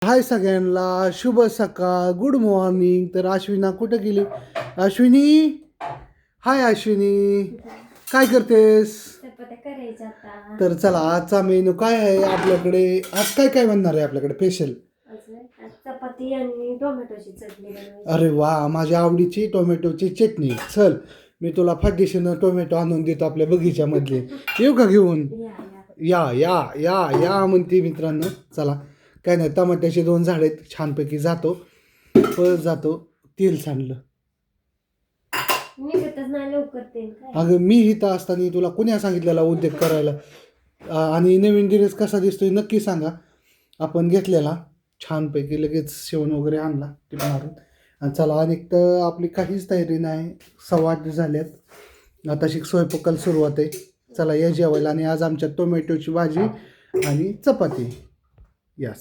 हाय सगळ्यांना, शुभ सकाळ, गुड मॉर्निंग. तर अश्विना कुठं गेली? अश्विनी, हाय अश्विनी, काय करतेस? तर चला, आजचा मेनू काय आहे आपल्याकडे? आज काय काय बनणार आहे आपल्याकडे स्पेशल? चपाती आणि टोमॅटोची चटणी. अरे वा, माझ्या आवडीची टोमॅटोची चटणी. चल, मी तुला फाटदिशीनं टोमॅटो आणून देतो आपल्या बगीच्यामधले. येऊ का घेऊन? या या या या म्हणते मित्रांनो. चला, काय नाही, टमाट्याचे 2 झाड आहेत, छानपैकी जातो, परत जातो, तेल सांडलं. नाही लवकर तेल. अगं मी इथं असताना तुला कोणी सांगितलेला उद्योग करायला? आणि नवीन ड्रेस कसा दिसतोय नक्की सांगा. आपण घेतलेला छानपैकी, लगेच शेवण वगैरे आणला ते मारून. आणि चला, आणि तर आपली काहीच तयारी नाही, 8:15 झाल्यात, आता स्वयंपाकाला सुरुवात आहे. चला या जेवायला. आणि आज आमच्या टोमॅटोची भाजी आणि चपाती. यस.